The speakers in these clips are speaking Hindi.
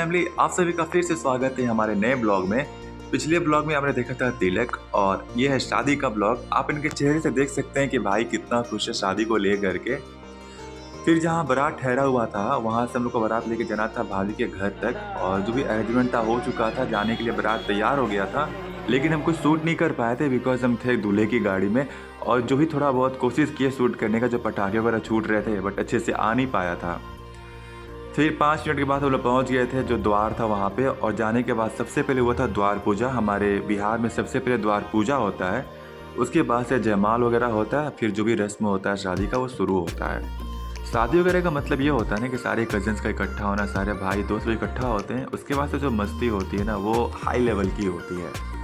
फैमिली, आप सभी का फिर से स्वागत है हमारे नए ब्लॉग में। पिछले ब्लॉग में आपने देखा था तिलक और ये है शादी का ब्लॉग। आप इनके चेहरे से देख सकते हैं कि भाई कितना खुश है शादी को लेकर के। फिर जहाँ बारात ठहरा हुआ था वहाँ से हम लोग को बारात लेके जाना था भाभी के घर तक, और जो भी अरेंजमेंट था हो चुका था, जाने के लिए बारात तैयार हो गया था। लेकिन हम कुछ शूट नहीं कर पाए थे बिकॉज हम थे दूल्हे की गाड़ी में, और जो भी थोड़ा बहुत कोशिश किए शूट करने का, जो पटाखे वगैरह छूट रहे थे बट अच्छे से आ नहीं पाया था। फिर 5 मिनट के बाद हम लोग पहुँच गए थे जो द्वार था वहाँ पे, और जाने के बाद सबसे पहले हुआ था द्वार पूजा। हमारे बिहार में सबसे पहले द्वार पूजा होता है, उसके बाद से जयमाल वगैरह होता है, फिर जो भी रस्म होता है शादी का वो शुरू होता है। शादी वगैरह का मतलब ये होता है ना कि सारे कजन्स का इकट्ठा होना, सारे भाई दोस्त भी इकट्ठा होते हैं। उसके बाद से जो मस्ती होती है ना वो हाई लेवल की होती है।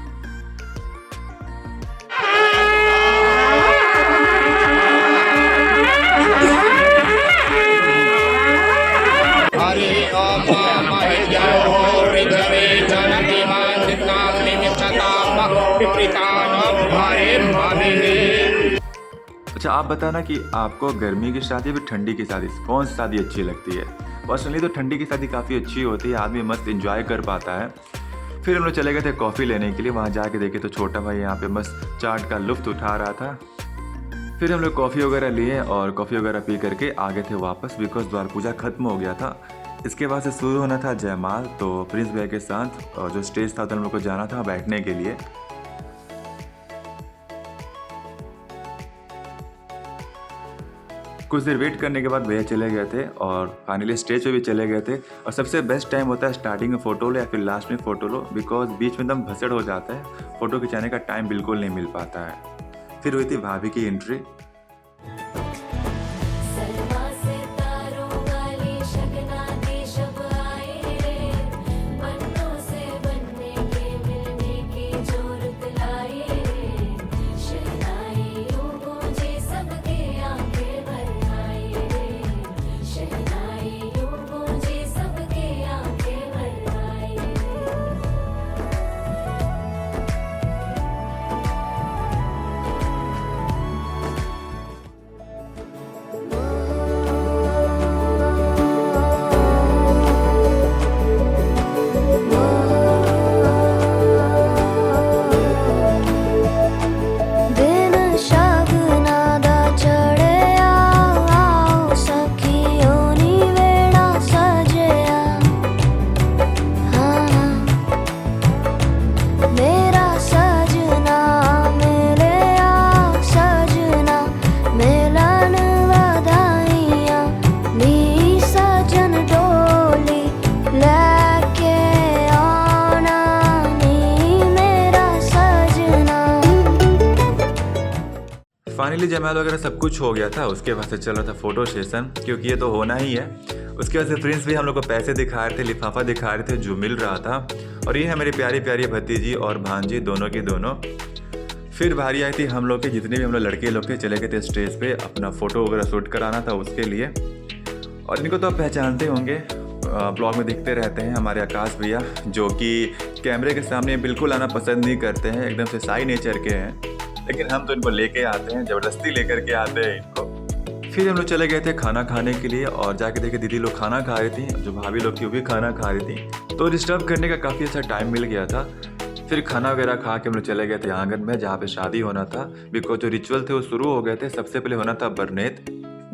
अच्छा, आप बताना कि आपको गर्मी की शादी फिर ठंडी की शादी कौन सी शादी अच्छी लगती है? पर्सनली तो ठंडी की शादी काफ़ी अच्छी होती है, आदमी मस्त एंजॉय कर पाता है। फिर हम लोग चले गए थे कॉफ़ी लेने के लिए। वहाँ जाके देखे तो छोटा भाई यहाँ पे मस्त चाट का लुत्फ़ उठा रहा था। फिर हम लोग कॉफ़ी वगैरह लिए और कॉफ़ी वगैरह पी करके आ गए थे वापस, बिकॉज द्वार पूजा खत्म हो गया था। इसके बाद से शुरू होना था जयमाल। तो प्रिंस भाई के साथ जो स्टेज था उधर हम लोग को जाना था बैठने के लिए। कुछ देर वेट करने के बाद भैया चले गए थे और फाइनली स्टेज पे भी चले गए थे। और सबसे बेस्ट टाइम होता है स्टार्टिंग में फ़ोटो लो या फिर लास्ट में फ़ोटो लो, बिकॉज बीच में एकदम भसड़ हो जाता है, फ़ोटो खिंचाने का टाइम बिल्कुल नहीं मिल पाता है। फिर हुई थी भाभी की एंट्री। फाइनली जयमाल वगैरह सब कुछ हो गया था। उसके बाद से चल रहा था फ़ोटो सेशन, क्योंकि ये तो होना ही है। उसके बाद से प्रिंस भी हम लोग को पैसे दिखा रहे थे, लिफाफा दिखा रहे थे जो मिल रहा था। और ये है मेरी प्यारी प्यारी भतीजी और भांजी, दोनों की दोनों। फिर भारी आई थी हम लोग के, जितने भी हम लोग लड़के लोग थे, चले गए थे स्टेज पे अपना फ़ोटो वगैरह शूट कराना था उसके लिए। और इनको तो आप पहचानते होंगे, ब्लॉग में दिखते रहते हैं, हमारे आकाश भैया, जो कि कैमरे के सामने बिल्कुल आना पसंद नहीं करते हैं, एकदम से शाई नेचर के हैं। लेकिन हम तो इनको लेके आते हैं, ज़बरदस्ती लेकर के आते हैं इनको। फिर हम लोग चले गए थे खाना खाने के लिए, और जाके देखे दीदी लोग खाना खा रही थी, जो भाभी लोग थी वो भी खाना खा रही थी। तो डिस्टर्ब करने का काफ़ी अच्छा टाइम मिल गया था। फिर खाना वगैरह खा के हम लोग चले गए थे आंगन में, जहाँ पे शादी होना था। बिकॉज जो रिचुअल थे वो शुरू हो गए थे। सबसे पहले होना था बरनेत,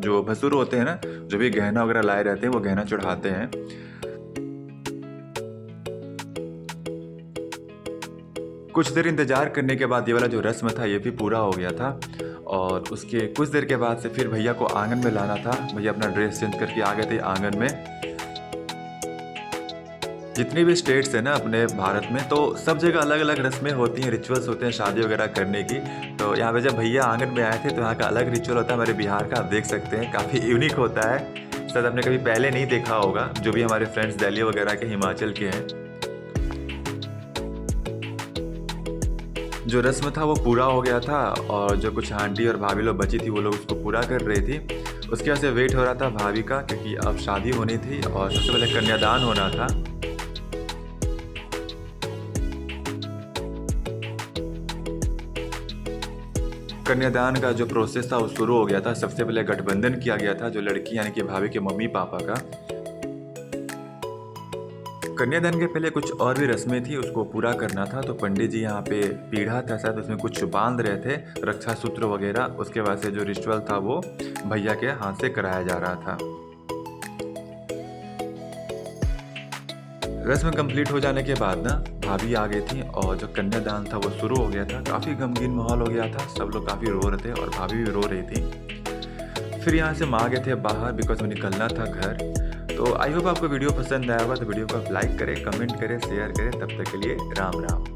जो भसुर होते हैं ना, जो भी गहना वगैरह लाए रहते हैं वो गहना चढ़ाते हैं। कुछ देर इंतज़ार करने के बाद ये वाला जो रस्म था ये भी पूरा हो गया था। और उसके कुछ देर के बाद से फिर भैया को आंगन में लाना था। भैया अपना ड्रेस चेंज करके आ गए थे आंगन में। जितनी भी स्टेट्स हैं ना अपने भारत में, तो सब जगह अलग अलग रस्में होती हैं, रिचुअल्स होते हैं शादी वगैरह करने की। तो यहाँ पे जब भैया आंगन में आए थे तो यहाँ का अलग रिचुअल होता है। हमारे बिहार का आप देख सकते हैं, काफ़ी यूनिक होता है, शायद आपने कभी पहले नहीं देखा होगा, जो भी हमारे फ्रेंड्स दिल्ली वगैरह के, हिमाचल के हैं। जो रस्म था वो पूरा हो गया था, और जो कुछ आंटी और भाभी लोग बची थी वो लोग उसको पूरा कर रही थी। उसके बाद से वेट हो रहा था भाभी का, क्योंकि अब शादी होनी थी और सबसे पहले कन्यादान होना था। कन्यादान का जो प्रोसेस था वो शुरू हो गया था। सबसे पहले गठबंधन किया गया था, जो लड़की यानी कि भाभी के मम्मी पापा का। कन्यादान के पहले कुछ और भी रस्में थी, उसको पूरा करना था। तो पंडित जी यहाँ पे पीढ़ा था शायद, उसमें कुछ बांध रहे थे, रक्षा सूत्र वगैरह। उसके बाद से जो रिचुअल था वो भैया के हाथ से कराया जा रहा था। रस्म कंप्लीट हो जाने के बाद ना भाभी आ गई थी और जो कन्यादान था वो शुरू हो गया था। काफ़ी गमगीन माहौल हो गया था, सब लोग काफ़ी रो रहे थे और भाभी भी रो रही थी। फिर यहाँ से माँ गए थे बाहर बिकॉज में निकलना था घर। तो आई होप आपको वीडियो पसंद आया होगा, तो वीडियो को आप लाइक करें, कमेंट करें, शेयर करें। तब तक के लिए राम राम।